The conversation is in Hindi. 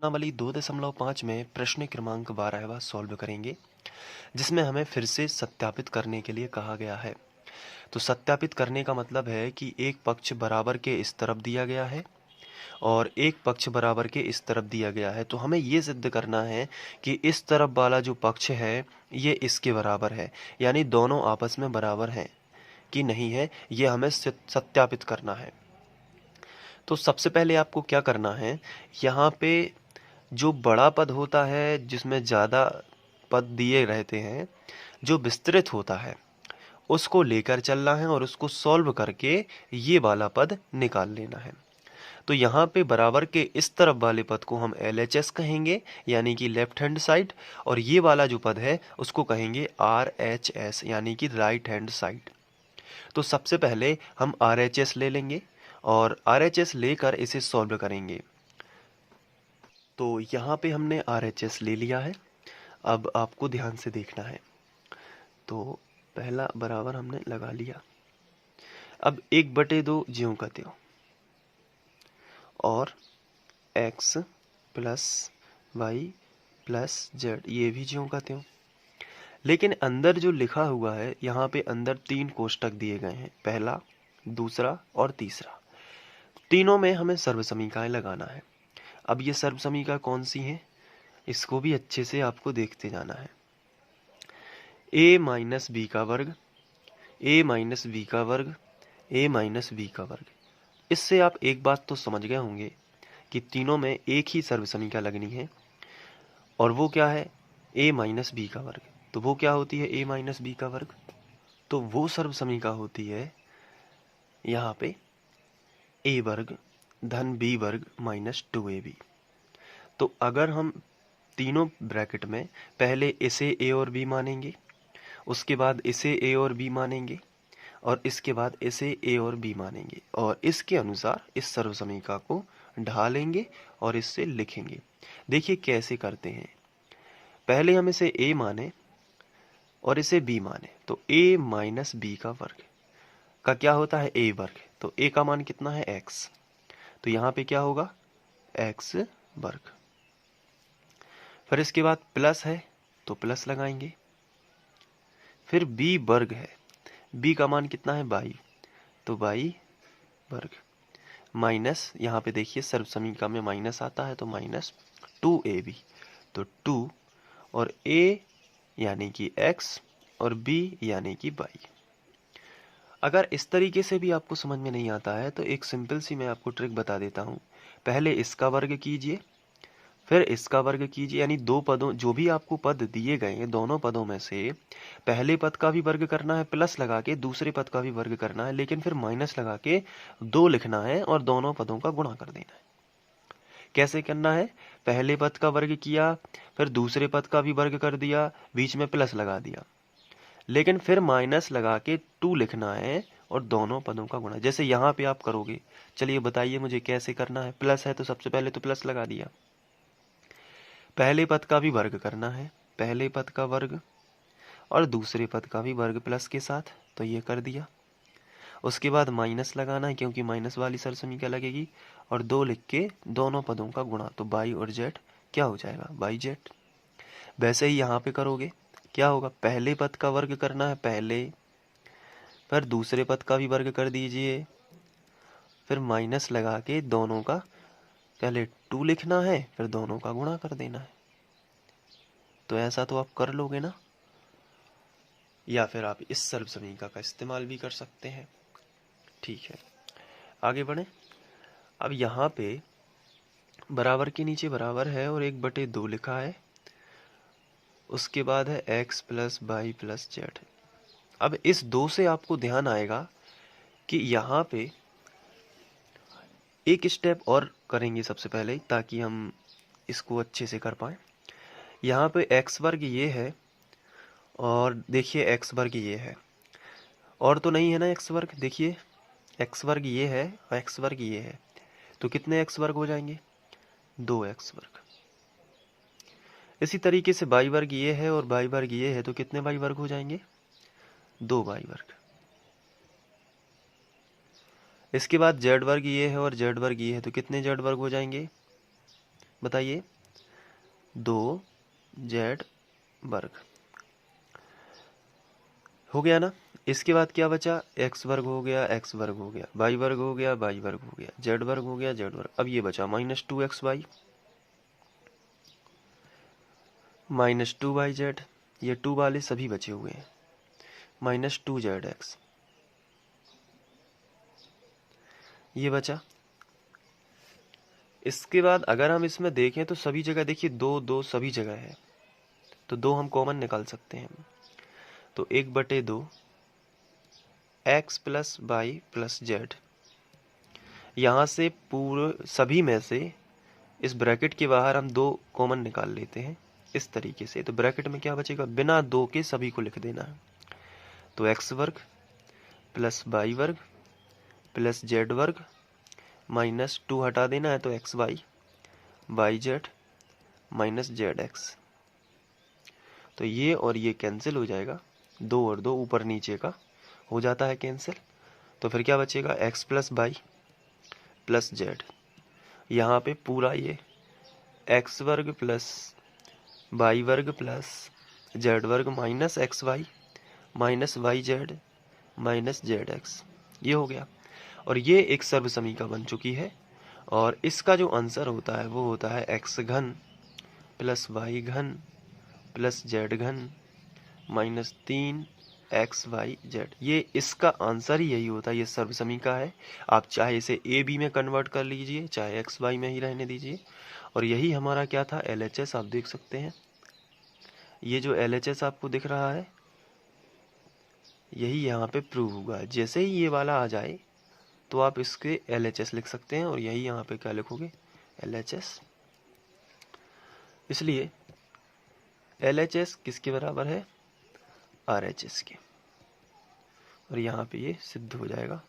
प्रश्नावली 2.5 में प्रश्न क्रमांक 12वां सॉल्व करेंगे, जिसमें हमें फिर से सत्यापित करने के लिए कहा गया है। तो सत्यापित करने का मतलब है कि एक पक्ष बराबर के इस तरफ दिया गया है और एक पक्ष बराबर के इस तरफ दिया गया है। तो हमें ये सिद्ध करना है कि इस तरफ वाला जो पक्ष है ये इसके बराबर है, यानी दोनों आपस में बराबर हैं कि नहीं है, ये हमें सत्यापित करना है। तो सबसे पहले आपको क्या करना है, यहाँ पे जो बड़ा पद होता है जिसमें ज़्यादा पद दिए रहते हैं, जो विस्तृत होता है उसको लेकर चलना है और उसको सॉल्व करके ये वाला पद निकाल लेना है। तो यहाँ पे बराबर के इस तरफ वाले पद को हम LHS कहेंगे, यानी कि लेफ्ट हैंड साइड, और ये वाला जो पद है उसको कहेंगे RHS, यानी कि राइट हैंड साइड। तो सबसे पहले हम RHS ले लेंगे और RHS लेकर इसे सॉल्व करेंगे। तो यहाँ पे हमने RHS ले लिया है। अब आपको ध्यान से देखना है। तो पहला बराबर हमने लगा लिया। अब 1/2 ज्यों का त्यों और x plus y plus z ये भी ज्यों का त्यों। लेकिन अंदर जो लिखा हुआ है, यहाँ पे अंदर 3 कोष्टक दिए गए हैं, पहला, दूसरा और तीसरा। तीनों में हमें सर्वसमीकाएं लगाना है। अब ये सर्वसमीका कौन सी हैं, इसको भी अच्छे से आपको देखते जाना है। a माइनस बी का वर्ग, a माइनस बी का वर्ग, a माइनस बी का वर्ग। इससे आप एक बात तो समझ गए होंगे कि तीनों में एक ही सर्वसमीका लगनी है, और वो क्या है, a माइनस बी का वर्ग। तो वो क्या होती है a माइनस बी का वर्ग, तो वो सर्वसमीका होती है यहाँ पे a वर्ग धन b वर्ग माइनस 2ab। तो अगर हम तीनों ब्रैकेट में पहले इसे a और b मानेंगे, उसके बाद इसे a और b मानेंगे, और इसके बाद इसे a और b मानेंगे, और इसके अनुसार इस सर्वसमीका को ढालेंगे और इससे लिखेंगे। देखिए कैसे करते हैं। पहले हम इसे a माने और इसे b माने, तो a माइनस बी का वर्ग का क्या होता है a वर्ग। तो a का मान कितना है x, तो यहाँ पे क्या होगा x वर्ग। फिर इसके बाद प्लस है तो प्लस लगाएंगे। फिर b वर्ग है, b का मान कितना है y, तो y वर्ग माइनस, यहाँ पे देखिए सर्वसमीका में माइनस आता है तो माइनस 2ab। तो 2 और a यानी कि x और b यानी कि y। अगर इस तरीके से भी आपको समझ में नहीं आता है तो एक सिंपल सी मैं आपको ट्रिक बता देता हूँ। पहले इसका वर्ग कीजिए, फिर इसका वर्ग कीजिए, यानी दो पदों, जो भी आपको पद दिए गए हैं दोनों पदों में से पहले पद का भी वर्ग करना है प्लस लगा के, दूसरे पद का भी वर्ग करना है, लेकिन फिर माइनस लगा के 2 लिखना है और दोनों पदों का गुणा कर देना है। कैसे करना है, पहले पद का वर्ग किया, फिर दूसरे पद का भी वर्ग कर दिया, बीच में प्लस लगा दिया, लेकिन फिर माइनस लगा के 2 लिखना है और दोनों पदों का गुणा, जैसे यहाँ पे आप करोगे। चलिए बताइए मुझे कैसे करना है। प्लस है तो सबसे पहले तो प्लस लगा दिया, पहले पद का भी वर्ग करना है, पहले पद का वर्ग और दूसरे पद का भी वर्ग प्लस के साथ, तो ये कर दिया। उसके बाद माइनस लगाना है क्योंकि माइनस वाली सरसमीका लगेगी, और 2 लिख के दोनों पदों का गुणा, तो बाई और जेड क्या हो जाएगा बाई जेड। वैसे ही यहाँ पे करोगे, क्या होगा, पहले पद का वर्ग करना है पहले, फिर दूसरे पद का भी वर्ग कर दीजिए, फिर माइनस लगा के दोनों का पहले 2 लिखना है, फिर दोनों का गुणा कर देना है। तो ऐसा तो आप कर लोगे ना, या फिर आप इस सर्वसमीका का इस्तेमाल भी कर सकते हैं। ठीक है, आगे बढ़े। अब यहाँ पे बराबर के नीचे बराबर है और 1/2 लिखा है, उसके बाद है x plus y plus z. अब इस 2 से आपको ध्यान आएगा कि यहाँ पे एक स्टेप और करेंगे सबसे पहले, ताकि हम इसको अच्छे से कर पाए। यहाँ पे x वर्ग ये है और देखिए x वर्ग ये है, और तो नहीं है ना x वर्ग, देखिए x वर्ग ये है और x वर्ग ये है, तो कितने x वर्ग हो जाएंगे 2x वर्ग। इसी तरीके से y वर्ग ये है और y वर्ग ये है, तो कितने y वर्ग हो जाएंगे 2y वर्ग। इसके बाद z वर्ग ये है और z वर्ग ये है, तो कितने z वर्ग हो जाएंगे बताइए 2z वर्ग हो गया ना। इसके बाद क्या बचा, एक्स वर्ग हो गया, एक्स वर्ग हो गया, वाई वर्ग हो गया, वाई वर्ग हो गया, जेड वर्ग हो गया, जेड वर्ग। अब ये बचा -2xy -2yz, ये 2 वाले सभी बचे हुए हैं, -2zx ये बचा। इसके बाद अगर हम इसमें देखें तो सभी जगह देखिए 2 2 सभी जगह है, तो 2 हम कॉमन निकाल सकते हैं। तो 1/2 x plus y plus z, यहाँ से पूरे सभी में से इस ब्रैकेट के बाहर हम 2 कॉमन निकाल लेते हैं इस तरीके से। तो ब्रैकेट में क्या बचेगा, बिना 2 के सभी को लिख देना है। तो x वर्ग प्लस वाई वर्ग प्लस जेड वर्ग -2 हटा देना है, तो x y y z minus z x. तो ये और ये कैंसिल हो जाएगा, 2 और 2 ऊपर नीचे का हो जाता है कैंसिल। तो फिर क्या बचेगा, x plus y plus z, यहाँ पे पूरा ये एक्स वर्ग प्लस वाई वर्ग प्लस जेड वर्ग minus x y minus y z minus z x, ये हो गया। और ये एक सर्वसमीका बन चुकी है। और इसका जो आंसर होता है वो होता है एक्स घन प्लस वाई घन प्लस जेड घन -3xyz। ये इसका आंसर ही यही होता है, ये सर्वसमीका है। आप चाहे इसे ए बी में कन्वर्ट कर लीजिए, चाहे एक्स वाई में ही रहने दीजिए। और यही हमारा क्या था, LHS। आप देख सकते हैं ये जो LHS आपको दिख रहा है, यही यहाँ पे प्रूव हुआ है। जैसे ही ये वाला आ जाए तो आप इसके LHS लिख सकते हैं, और यही यहाँ पे क्या लिखोगे, LHS। इसलिए LHS किसके बराबर है, RHS के। और यहाँ पे ये सिद्ध हो जाएगा।